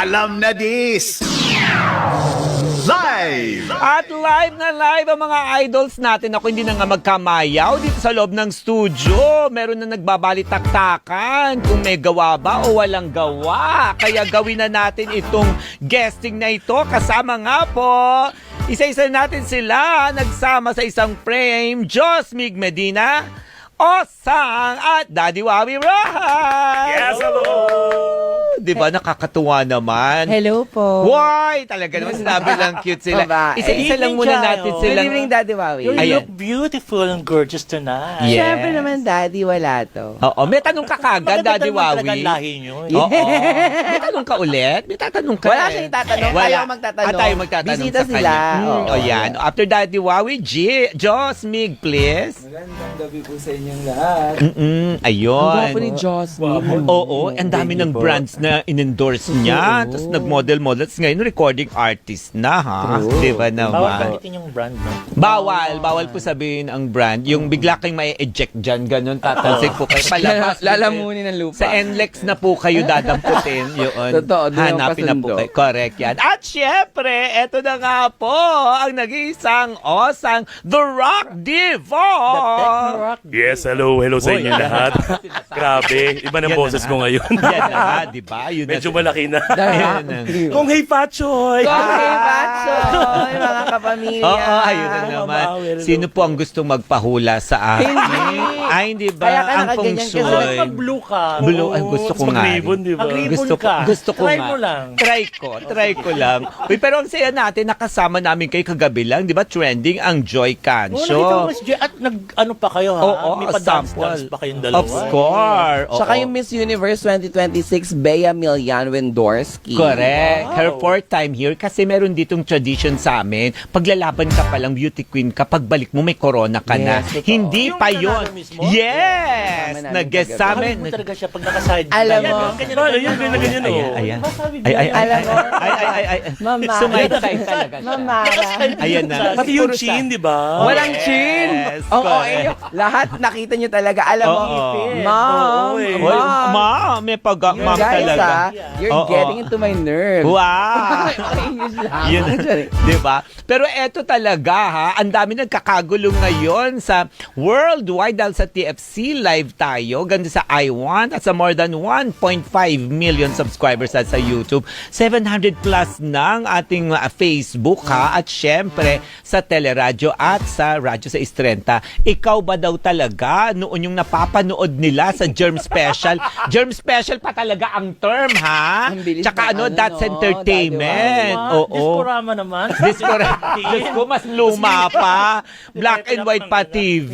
Alam na dis! Live! At live na live ang mga idols natin. Ako hindi na nga magkamayaw dito sa loob ng studio. Meron na nagbabalitaktakan kung may gawa ba o walang gawa. Kaya gawin na natin itong guesting na ito. Kasama nga po, isa-isa natin sila. Nagsama sa isang frame, Josmig Medina, Osang at Daddy Wawi Rojas. Yes, hello! Diba, nakakatuwa naman. Hello po. Why? Talaga naman sinabi lang cute sila. Baba. Isa-isa lang muna natin Good silang... evening, Daddy Wawi. You Ayan. look beautiful and gorgeous tonight. Yes. Siyempre naman, Daddy, wala to. Oo, may tanong ka kagad, Daddy Talaga Wawi. ang lahi nyo. Oo. May tanong ka ulit? May tatanong ka. Wala siyang itatanong. Wala. Tayo magtatanong. Ah, tayo magtatanong Bisita sa sila. kanya. Oo. O yan. After Daddy Wawi, Josmig, please. Magandang gabi po sa inyong lahat. Ang Ayun. gwapo ni Jocelyn. Oo, ang dami ng brands na in-endorse niya. Tapos nag-model-models. Ngayon, recording artist na, ha? Di ba Bawal naman? banggitin yung brand mo. Bawal po sabihin ang brand. Yung bigla kayong may eject dyan, ganun, tatalsik po kayo. Palabas. Lalamunin ng lupa. Sa NLEX na po kayo dadamputin. Yun. Totoo, doon yung Hanapin na po pasundo. kayo. Correct yan. At syempre, eto na nga po, ang nag-iisang Osang, The Rock Divo! Yes, hello. Hello sa inyo lahat. Grabe, iba ng Yan boses na. ko ngayon. Yan na, di ba? Yun na- Medyo malaki na. Yan na. Kung hey Pachoy! Okay, Batsoy, mga kapamilya. Oo, ayun na naman. Hello. Sino po ang gustong magpahula sa akin? Hindi. Ay, hindi ba? Kaya ka Ang feng nakaganyan kasi shui. Mag-blue ka. Blue, ay, gusto ko nga. Mag-ribbon, di ba? Gusto ko, gusto ko Try nga. mo lang. Try ko lang. Uy, pero ang saya natin, nakasama namin kayo kagabi lang, di ba? Trending ang Joy Can Oo, nakita Show. ko si Jay. At ano pa kayo ha? Oo, May pa-dance sample. pa kayong dalawa. Of course. Tsaka Oo. yung Miss Universe 2026, Bea Milian Wendorski. Correct. Wow. Her fourth time here kasi meron ditong tradition sa amin. Paglalaban ka pa lang, beauty queen, kapag balik mo may corona ka na. Yes, totoo. Hindi Yung pa nanalo yun. mismo? Yes! Kasama namin Nag-guest kagabi. sa Sabi amin. mo talaga siya pag naka-side. Alam mo. Paano yun? Ganyan, oh. Ayan. Masabi Ay, ay, ay, Alam ay, mo. ay. Mama. Sumaysay talaga siya. Mamara. Ayan na. Pati yung chin, di ba? Walang chin. Yes, Oo, correct. lahat nakita nyo talaga. Alam mo, Oo. ma'am, Oo, eh. Oy, ma'am. ma, may pag-ma'am Guys, talaga. you're Oo. getting into my nerves. Wow! English lang. Yun, di ba? Pero eto talaga ha, ang dami nagkakagulo ngayon sa worldwide dahil sa TFC live tayo, ganda sa I Want at sa more than 1.5 million subscribers at sa YouTube. 700 plus ng ating Facebook ha, at syempre sa teleradyo at sa radyo sa Istrenta. Ikaw ba daw talaga noon yung napapanood nila sa Germ Special? Germ Special pa talaga ang term ha? Ang bilis Tsaka na That's no? Entertainment. Wow, Oo. Discorama naman. Diyos ko, mas luma pa. Black and white pa TV.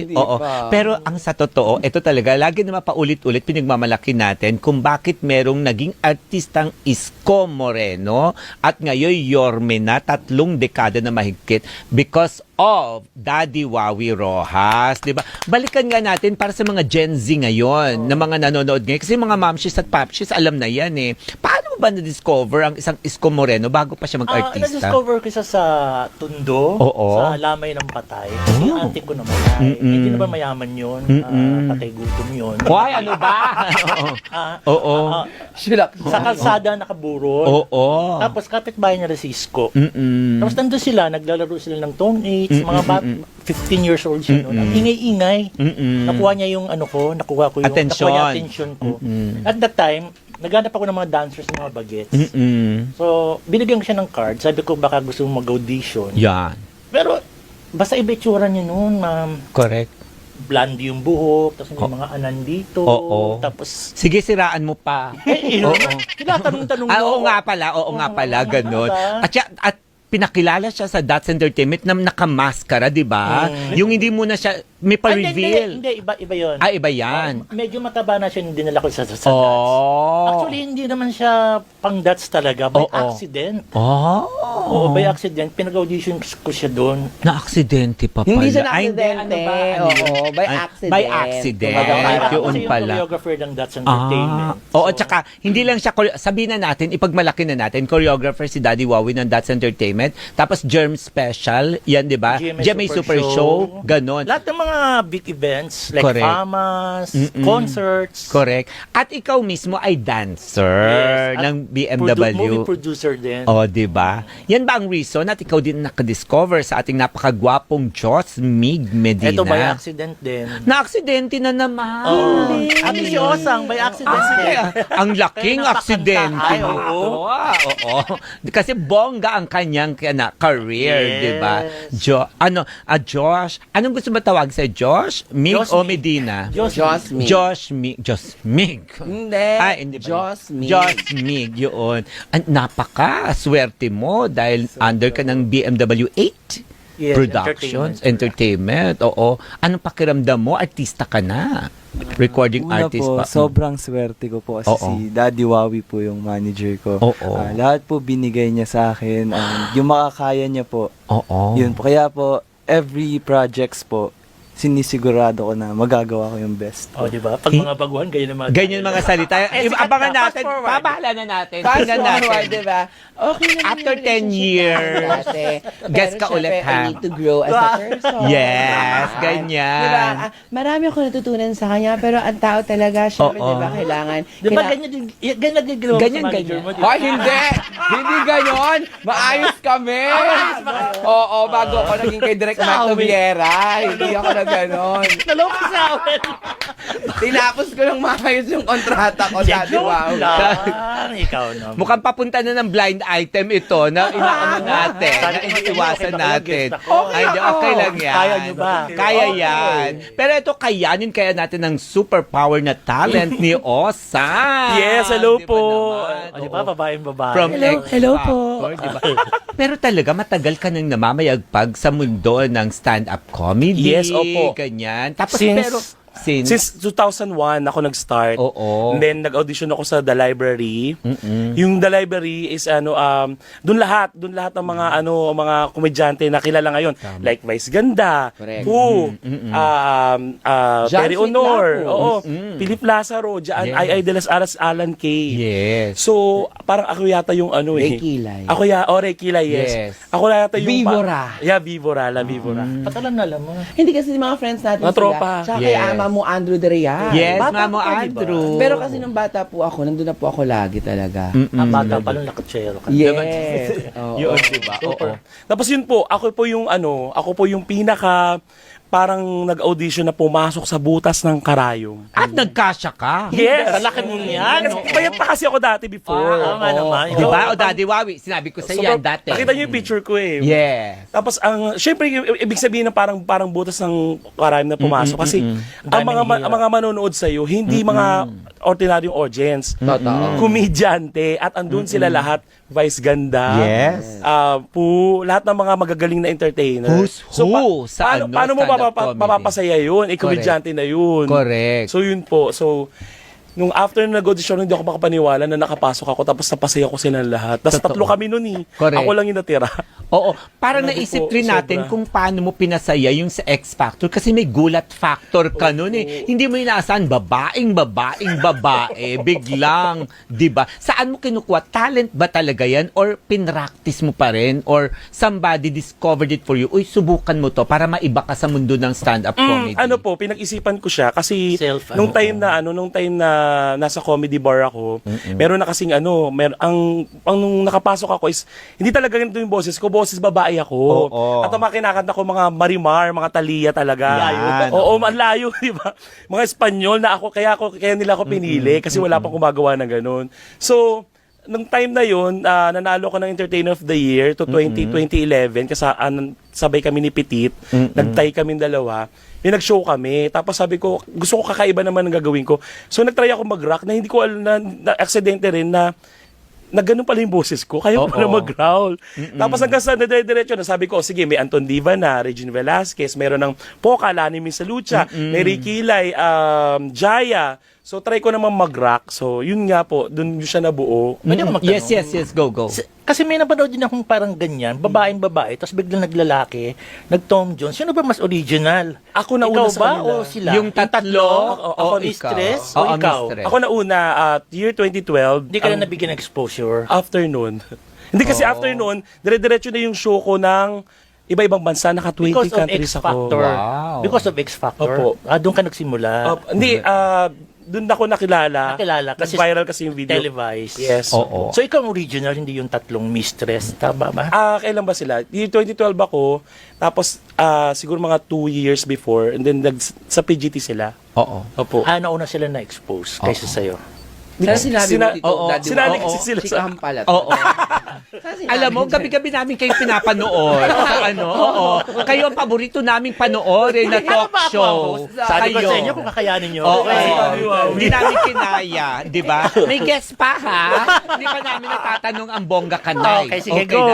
Hindi Oo. pa. Pero ang sa totoo, ito talaga, lagi na mapaulit-ulit pinagmamalaki natin kung bakit merong naging artistang Isko Moreno at ngayon Yorme na, 3 dekada na mahigit because of Daddy Wawi Rojas, 'di ba? Balikan nga natin para sa mga Gen Z ngayon, na mga nanonood ngayon kasi mga momshies at popshies alam na 'yan eh. Paano mo ba na-discover ang isang Isko Moreno bago pa siya mag-artista? Na-discover ko siya sa Tondo, Oo. sa Lamay ng Patay. Yung auntie ko naman ay, Mm-mm. hindi naman mayaman yun. Mm-mm. Patay gutom yun. Why? Ano ba? Ah, Oo. Shulak. sa kalsada nakaburol. Oo. Tapos kapitbahay niya si Isko. Mm-mm. Tapos nandun sila, naglalaro sila ng Tone 8, mga 15 years old siya noon. Ang ingay-ingay. Mm-mm. Nakuha niya yung ano ko, nakuha ko yung Attention. nakuha niya attention ko. At that time, naghanap ako ng mga dancers ng mga bagets. Mm-mm. So, binigyan ko siya ng card. Sabi ko baka gusto mong mag-audition. Yan. Pero, basta iba itsura niya noon, ma'am. Correct. Blonde yung buhok, tapos may mga anan dito. Oo. Tapos, Sige, siraan mo pa. yun, tinatanong-tanong Ah, mo. oo nga pala, ganun. Diba? At pinakilala siya sa That's Entertainment na nakamaskara, di ba? Yung hindi mo na siya, may pa-reveal. Hindi, iba yun. Ah, iba yan. Medyo mataba na siya, hindi dinala ko sa Dats. Oh. Actually, hindi naman siya pang Dats talaga, by Oo. accident. Oh. Oo, by accident, pinag-audition ko siya doon. Na-aksidente pa pala. Hindi siya Ay, hindi, na-aksidente. ano ba? Ano yun? Oo, by Ay, accident. by accident. Kumbaga, parang- Yun Kasi yung pala. choreographer ng Dats Entertainment. Oo, tsaka hindi lang siya, sabihin na natin, ipagmalaki na natin, choreographer si Daddy Wawi ng That's Entertainment, tapos Germ Special, yan di ba? GMA GMA Super Super Show, Show. ganon. Lahat ng mga mga big events like Correct. FAMAS, Mm-mm. concerts. Correct. At ikaw mismo ay dancer Yes. At ng BMW. Movie producer din. Oh, 'di ba? Yan ba ang reason at ikaw din nakadiscover sa ating napakagwapong Diyos Mig Medina? Ito by accident din. Na-aksidente na naman. Oo. Ate si Osang by accident din. Ang laking Kaya aksidente. napakanta. Ay, oo. Oo. Kasi bongga ang kanyang career, Yes. 'di ba? Josh, anong gusto mo tawag sa Josh? Mig Josh o Mig. Medina? Josh Mig. Josh Mig. Hindi. Hindi ba? Josh Mig. Josh Mig, yun. Napaka-swerte mo dahil under ka ng BMW 8 Yes, Productions, Entertainment. Oo. Anong pakiramdam mo? Artista ka na. Recording Una artist po, pa. sobrang swerte ko po kasi Oo. si Daddy Wawi po yung manager ko. Oo. Lahat po binigay niya sa akin. Yung makakaya niya po, Oo. yun po. Kaya po, every projects po, sinisigurado ko na magagawa ko yung best. Oh, di ba? Pag mga baguhan, ganyan naman. Ganyan mga salita. Abangan Fast natin. forward. Pabahala na natin. Fast Tingnan forward, natin. diba? Okay na After yung 10 relationship years, natin dati. guess Pero ka ulit, syempre, ha? I need to grow as a person. Yes, ganyan. Diba? Marami ako natutunan sa kanya, pero ang tao talaga, syempre, Oo. diba, kailangan. Di ba ganyan nagigilawang Ganyan, sa manager ganyan. mo? di ba? Hoy, hindi! Hindi ganon! Maayos kami! Oo, bago ako naging kay Direk Mato Viera, hindi ako na ganon. Naloko sa akin. Tinapos ko lang maayos yung kontrata ko, Daddy Joke Wow. lang. Ikaw naman. Mukhang papunta na ng blind item ito na inaano natin, na iniiwasan natin. Ay, di, okay lang yan. Kaya nyo ba? Kaya yan. Pero ito, kayanin kaya natin ng superpower na talent ni Osa. Yes, hello Di ba po. naman? O, di ba? Oo. Babaeng-babae. From Hello X po. Factor, di ba? Pero talaga, matagal ka nang namamayagpag sa mundo ng stand-up comedy. Yes, opo. Ganyan. Tapos Since- since Since 2001 ako nag-start. Oo. And then nag-audition ako sa The Library. Mm-mm. Yung The Library is doon lahat ng mga komedyante na kilala ngayon. Like Vice Ganda, Correct. Who, John Terry Sweet Honor, Lapo. oo, Philip Lazaro, Jaan, Yes. Ay de las Alas, Alan Kay. Yes. So, parang ako yata yung ano Ray eh. Kilay. Ako Ray Kilay, yes. Yes. Ako yata yung Vivora. Vivora, La Vivora. Patalan na alam mo. Hindi kasi yung mga friends natin Mga tropa. Tsaka Yes. kay ama mo, Andrew de Real. Yes, Bata Mamo pa, di ba? Andrew. Pero kasi nung bata po ako, nandun na po ako lagi talaga. Ang bata pa lang nakatsero ka. Yes. Oo. Yun, di ba? Oo. Tapos yun po, ako po yung pinaka parang nag-audition na pumasok sa butas ng karayom. At nagkasya ka. Yes! Sa laki mo yan. Kasi bayad pa kasi ako dati before. Tama naman. Di ba? O Daddy Wawi, sinabi ko sa yan Sobrang- dati. Nakita niyo yung picture ko eh. Yes. Tapos syempre ibig sabihin na parang butas ng karayom na pumasok kasi ang mga manonood sa iyo hindi mga ordinaryong audience. Totoo. Komedyante at andun sila lahat, Vice Ganda. Yes. Lahat ng mga magagaling na entertainer. Who's who sa paano mo stand-up comedy? mapapasaya yun? Komedyante na yun. Correct. So yun po. So nung after na nag-audition, hindi ako makapaniwala na nakapasok ako tapos napasaya ko sila lahat. Tapos Totoo. 3 kami nun eh. Correct. Ako lang yung natira. Oo. Parang Grabe naisip po, rin natin sobra. kung paano mo pinasaya yung sa X Factor kasi may gulat factor ka nun eh. Hindi mo inaasahan, babae, biglang, di ba? Saan mo kinukuha? Talent ba talaga yan? Or pinractice mo pa rin? Or somebody discovered it for you? Uy, subukan mo to para maiba ka sa mundo ng stand-up comedy. Ano po, pinag-isipan ko siya kasi nung time na nasa comedy bar ako, meron na kasing ang nung nakapasok ako is hindi talaga ganito yung boses ko, boses babae ako. Oo. At ang mga kinakanta ko mga Marimar, mga Talia talaga. Yan. Oo, malayo, di ba? Mga Espanyol na kaya nila ako pinili kasi wala pang gumagawa ng ganun. So, nung time na yun, nanalo ko ng Entertainer of the Year to 2011 kasi sabay kami ni Petit, nagtay kaming dalawa. May nag-show kami. Tapos sabi ko, gusto ko kakaiba naman ang gagawin ko. So nagtry ako mag-rock na hindi ko alam na aksidente rin na ganun pala yung boses ko. Kaya ko pala mag-growl. Tapos hanggang sa dire-diretso na sabi ko, sige, may Anton Diva na, Regine Velasquez, meron ng Poca, Lani Misalucha, may Rikilay, Jaya. So try ko naman mag-rock. So yun nga po, dun siya nabuo. Pwede ako magtanong? Yes, go. Kasi may napanood din akong parang ganyan, babae, tapos biglang naglalaki, nag-Tom Jones. Sino ba mas original? Ako na Ikaw una sa ba kanila. o sila? Yung tatlo, Ako o mistress ikaw? o Oo, ikaw? mistress. Ako na una, year 2012. Hindi ka na nabigyan ng exposure. Afternoon. Hindi kasi afternoon, dire-diretso na yung show ko ng iba-ibang bansa, naka 20 Because of countries X ako. Factor. Wow. Because of X Factor. Opo. Doon ka nagsimula. Hindi, doon ako nakilala. Kasi viral kasi yung video. Televised. Yes. Oo. So ikaw ang original, hindi yung tatlong mistress. Tama ba? Kailan ba sila? Yung 2012 ako, tapos siguro mga 2 years before, and then sa PGT sila. Oo. Opo. Nauna sila na-expose kaysa sa'yo. Sana sinabi mo dito, oo, Daddy sinali Wow. kasi sila sa- Chikahan pala. Oo. Alam mo, gabi-gabi namin kayo pinapanood sa oo. Kayo ang paborito naming panoorin na talk show. Sabi ko Kayo. sa inyo kung kakayanin nyo. Oo. Okay. Hindi namin kinaya, di ba? May guest pa, ha? Hindi pa namin natatanong ang bongga kanay. Okay, sige, na. go.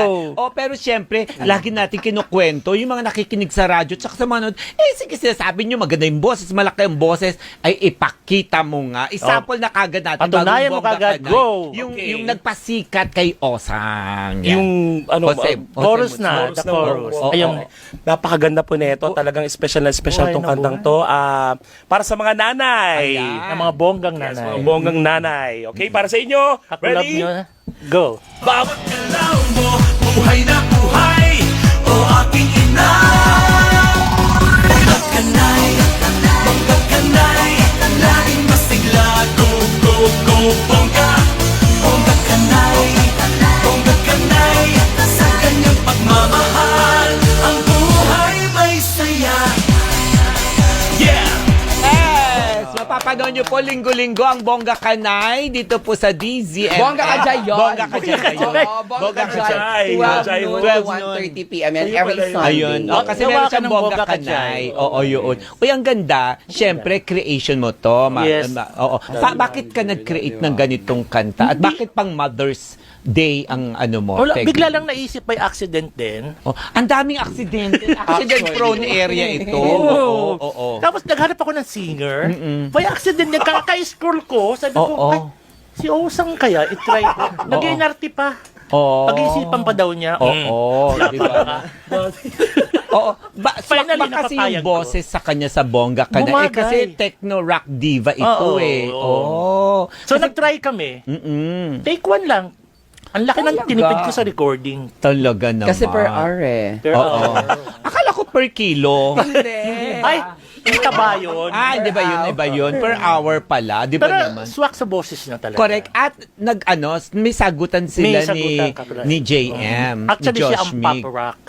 Pero syempre, lagi natin kinukwento, yung mga nakikinig sa radyo, tsaka sa mga nanood, sige, sinasabi nyo, maganda yung boses, malaki yung boses, ay ipakita mo nga. Isample na kagad natin. Patunayan bagong mo bongga kagad. kanay. Go. Yung nagpasikat kay Osang. Yan. Yung Jose Chorus Mucho. na. The chorus. Oo. Ayun. Napakaganda po nito. Talagang special na special Buhay tong na kantang to. Para sa mga nanay. Ayan. Ang mga bonggang Yes, nanay. mga bonggang nanay. Okay, para sa inyo. Kakulab Ready? nyo. Go. Bawat galaw mo, buhay na buhay, o aking ina. Bongga kanay, bongga kanay, laging masigla, go, go, go, bongga. Bongga kanay, bongga kanay, sa kanyang pagmamahal, ang buhay may saya. Yeah! Yes! Mapapanood nyo po linggo-linggo ang Bongga Kanay dito po sa DZMM. Bongga ka dyan yun. Bongga ka dyan yun. Oo, Bongga ka dyan. Jai. 12 Jai. noon 12 to 1:30 p.m. and every Sunday. Ayun. Kasi Gawa meron ka siyang ng Bongga Bongga ka Kanay. dyan. Oo, yun. Uy, ang ganda. Siyempre, creation mo to. Yes. Oo. Bakit ka nag-create ng ganitong kanta? At bakit pang Mother's Day ang ano mo? Wala, technique? bigla lang naisip by accident din. Oh, ang daming aksidente. Accident-prone area ito. Oo. Oo. Tapos naghanap ako ng singer. By accident, nagkaka-scroll ko. Sabi ko, Oo. ay, si Osang kaya, itry ko. Nag-inarty pa. Oo. Pag-iisipan pa daw niya. Oo. Di ba? Oo. Finally, Swak ba kasi yung napapayag ko. boses sa kanya sa Bongga Kanay? Bumagay. Kasi techno-rock diva ito Oo, eh. oo. Oo. So, nag-try kami. Take one lang. Ang laki ng Talaga? tinipid ko sa recording. Talaga naman. Kasi per hour eh. Pero, Oo. Akala ko per kilo. ay, kita ba yun? Di ba yun? Iba yun. Per hour pala. Di ba Pero naman? swak sa boses niya talaga. Correct. At may sagutan sila May sagutan ka tulad. ni JM. Actually, ni siya Josh ang Mig. pop rock.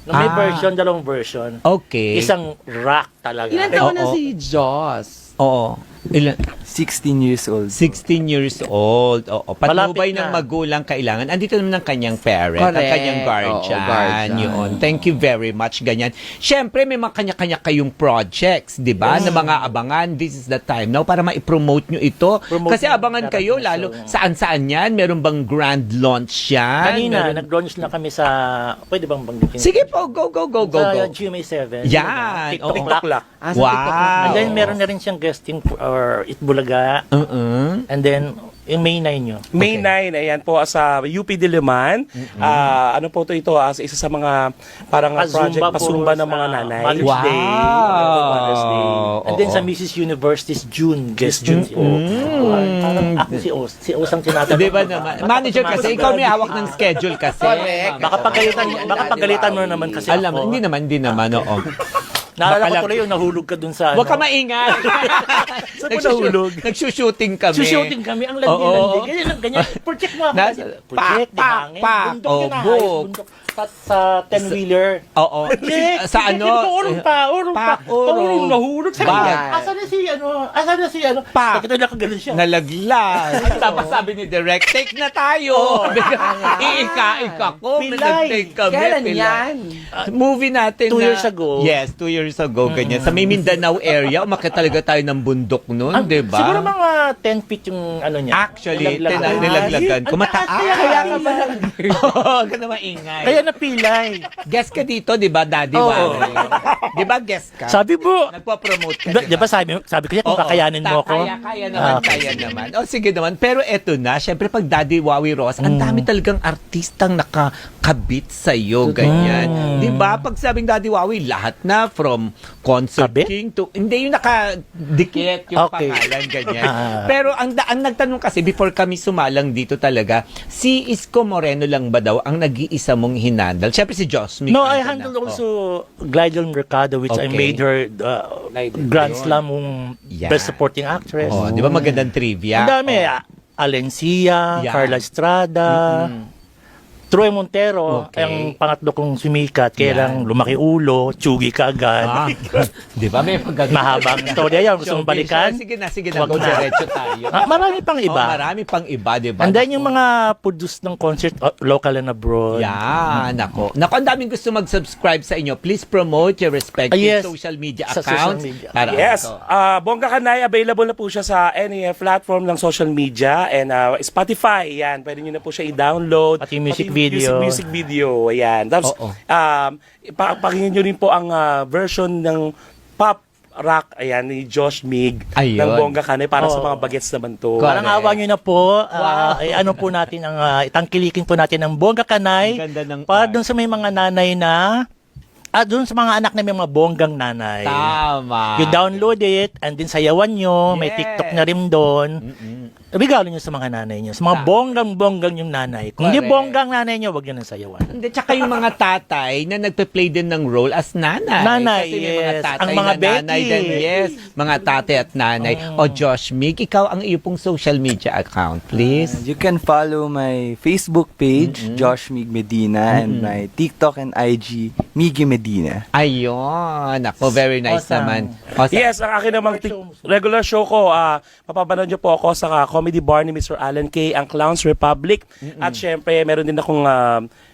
No, may version, dalawang version. Okay. Isang rock talaga. Ilan taon na Oo. si Joss? Oo. Ilan? 16 years old. 16 years old. Oo. Patnubay Malapit ng na. magulang kailangan. Andito naman ang kanyang parent, ang Correct. kanyang guardian. Oo, guardian. Yun. Thank you very much. Ganyan. Siyempre, may mga kanya-kanya kayong projects, di ba? Na mga abangan. This is the time now para ma-promote nyo ito. Promote Kasi nyo. abangan kayo, Dapat na lalo so. saan-saan yan. Meron bang grand launch yan? Kanina, Meron- nag-launch na kami sa, pwede bang banggitin? Sige po, go. Sa GMA7. Yan. TikTok Oo. Black. Ah, sa Wow. TikTok na. And then, meron na rin siyang guesting or Itbulaga. And then, yung May 9 nyo. May 9, ayan po sa UP Diliman. Ano po ito sa isa sa mga parang project Pa-Zumba pasumba po ng mga sa nanay. Mother's Wow. Day. Mother's Day. And then Oo. sa Mrs. Universe this June. Guest June. Parang ako si Os ang tinatanong. Di ba naman? Manager kasi, ikaw may hawak ng schedule kasi. Correct. Baka pagalitan mo naman kasi Alam, ako. hindi naman, oo. Naalala Baka ko tuloy yung nahulog ka dun sa Huwag ka maingay. Saan mo nahulog? Nagsushooting kami. Sushooting kami, ang Oo. landi-landi. Ganyan. Project mo ako. Nasa- Project, di pak, hangin. pak. Bundok yun Oh, bundok. Sa 10-wheeler. Oo. Sa ano? Urong pa. urong. Nahulog. Sabi Ba? niya, asan na si ano? Pa. Nakita niya kagano'n siya. Nalaglag. Tapos sabi ni Direct, take na tayo. Iika ko. Pilay. Nag-take kami. Kailan Pilay. yan? Movie natin 2 na. years ago. Yes, 2 years ago. Ganyan. Sa may Mindanao area, umakyat talaga tayo ng bundok noon, di ba? Siguro mga 10 feet yung ano niya. Actually, Nilaglag. nilaglagan ko. Ang taas Mataas. kaya nga ba? Oo, ka na maingay. Kaya napilay. Guest ka dito, di ba, Daddy Oo. Wari? Di ba guest ka? Sabi mo, Nagpa-promote ka, di ba sabi ko niya kung Oo. kakayanin mo ako? Kaya naman, Okay. kaya naman. O sige naman. Pero eto na, syempre pag Daddy Wawi Ross, ang dami talagang artistang nakakabit sa'yo, ganyan. Di ba? Pag sabing Daddy Wawi, lahat na from from Concert Kabit? King to, hindi yung nakadikit yung Okay. pangalan, ganyan. Ah. Pero ang nagtanong kasi, before kami sumalang dito talaga, si Isko Moreno lang ba daw ang nag-iisa mong hinandal? Siyempre si Josmy. No, I andun handled na. also Glidel Mercado, which I Okay. made her Live Grand yun. Slam Yeah. Best Supporting Actress. Oh, di ba magandang trivia? Ang dami. Oh. Alencia, Yeah. Carla Estrada, Troy Montero, Okay. ang pangatlo kong sumikat, kaya Yan. lang lumaki ulo, tsugi ka agad. Ah, di ba may pagkagawa? Mahabang istorya yan. Gusto mong balikan? Sige na, Wag go na. diretso tayo. Marami pang iba. Oh, marami pang iba, di ba? And then yung mga produce ng concert, local and abroad. Yan, nako. Nako, ang daming gusto mag-subscribe sa inyo. Please promote your respective Yes. social media Sa accounts. social media. Para Yes, ano. Bongga Kanay, available na po siya sa any platform ng social media and Spotify, yan. Pwede nyo na po siya i-download. Pati music video. Music video, ayan. Tapos, Oo. pakinggan nyo rin po ang version ng pop rock, ayan, ni Josh Mig Ayun. ng Bongga Kanay para sa Oo. mga bagets naman to. Correct. Parang awa nyo na po, ano po natin, itangkilikin po natin ang Bongga Kanay Ang ganda ng para art. doon sa may mga nanay na, doon sa mga anak na may mga bonggang nanay. Tama. You download it and then sayawan nyo, may Yes. TikTok na rin doon. Regalo nyo sa mga nanay nyo. Sa mga bonggang-bonggang yung nanay. Kung hindi Correct. bonggang nanay nyo, wag nyo nang sayawan. Hindi, tsaka yung mga tatay na nagpe-play din ng role as nanay. Nanay, Kasi may mga yes. tatay Ang mga na nanay Becky. din, yes. Mga tatay at nanay. O Josh Mig, ikaw ang iyong pong social media account, please. You can follow my Facebook page, Josh Mig Medina, and my TikTok and IG, Miggy Medina. Ayun. Ako, very nice Awesome. naman. Awesome. Yes, ang akin namang regular show ko, mapapanood nyo po ako sa comedy bar ni Mr. Alan K, ang Clowns Republic. At syempre, meron din akong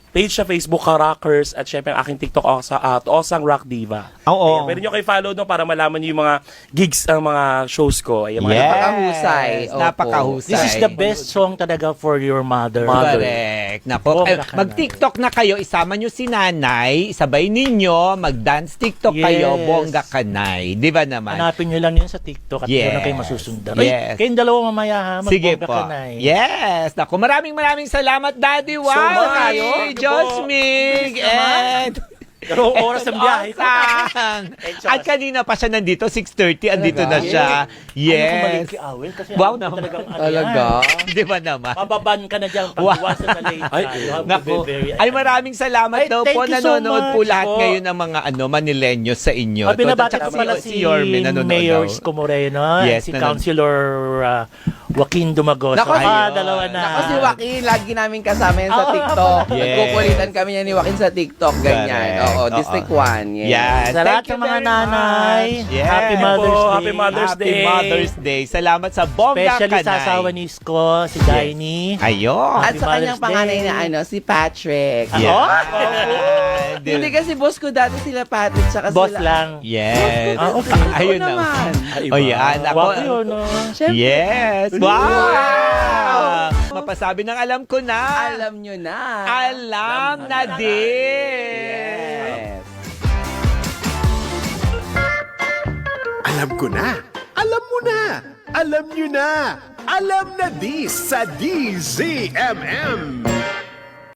page sa Facebook, Rockers, at syempre ang aking TikTok sa Osang Rock Diva. Oo. Ayan, pwede nyo kayo follow no para malaman nyo yung mga gigs, ang mga shows ko. Ayan, mga Yes. Napakahusay. Opo. Napakahusay. This is the best song talaga for your mother. Correct. Nako, Bongga ka na. mag-TikTok na kayo, isama nyo si nanay, isabay ninyo, mag-dance TikTok kayo, Yes. Bongga Kanay. Di ba naman? Hanapin nyo lang yun sa TikTok at Yes. doon na kayo masusundan. Yes. Ay, kayong dalawa mamaya ha, Sige magbongga po. ka na eh. Yes. Naku, maraming salamat, Daddy. Wow. much. Kay Thank you Josh po. Mig. And Pero oras ng biyahe ko. Awesome. At kanina pa siya nandito, 6:30, andito na siya. Ano kung Yes. maliki awel? Kasi Wow ano, naman. talagang ano Talaga? yan. Di ba naman? Mababan ka na dyan pag Wow. iwasan na late. Ay, You have to Naku, be very- ay maraming salamat Ay, daw thank po. you so Nanonood po much lahat po. ngayon ng mga Manileños sa inyo. Binabati Tsaka ko pala si Yorme nanonood Mayor daw. Isko Moreno, Yes, si nanonood. Councilor Joaquin Dumagoso. Nako, Dalawa na. Nako si Joaquin, lagi namin kasama yan sa Oo, TikTok. Yes. Nagkukulitan kami yan ni Joaquin sa TikTok, ganyan. Correct. Oo, Oo. District 1. Yes. Yan. Sa lahat Thank you ng mga very nanay, much. Yes. Happy Mother's Po, Day. Happy Mother's Happy Day. Mother's Day. Salamat sa Bongga Especially Kanay. sa asawa ni Isko, si Daini. Ayun. At Happy sa kanyang Mother's panganay Day. na si Patrick. Yeah. Hindi kasi boss ko dati sila Patrick, tsaka Boss sila. lang. Yes. Ah, okay. Ayun Oo naman. Ay, O yan. Ako, Wapo yun, no? Siyempre, yes. Wow. Mapasabi ng alam ko na. alam nyo na. Alam na din. Yes. Alam ko na. Alam mo na. Alam nyo na. Alam na dis sa DZMM.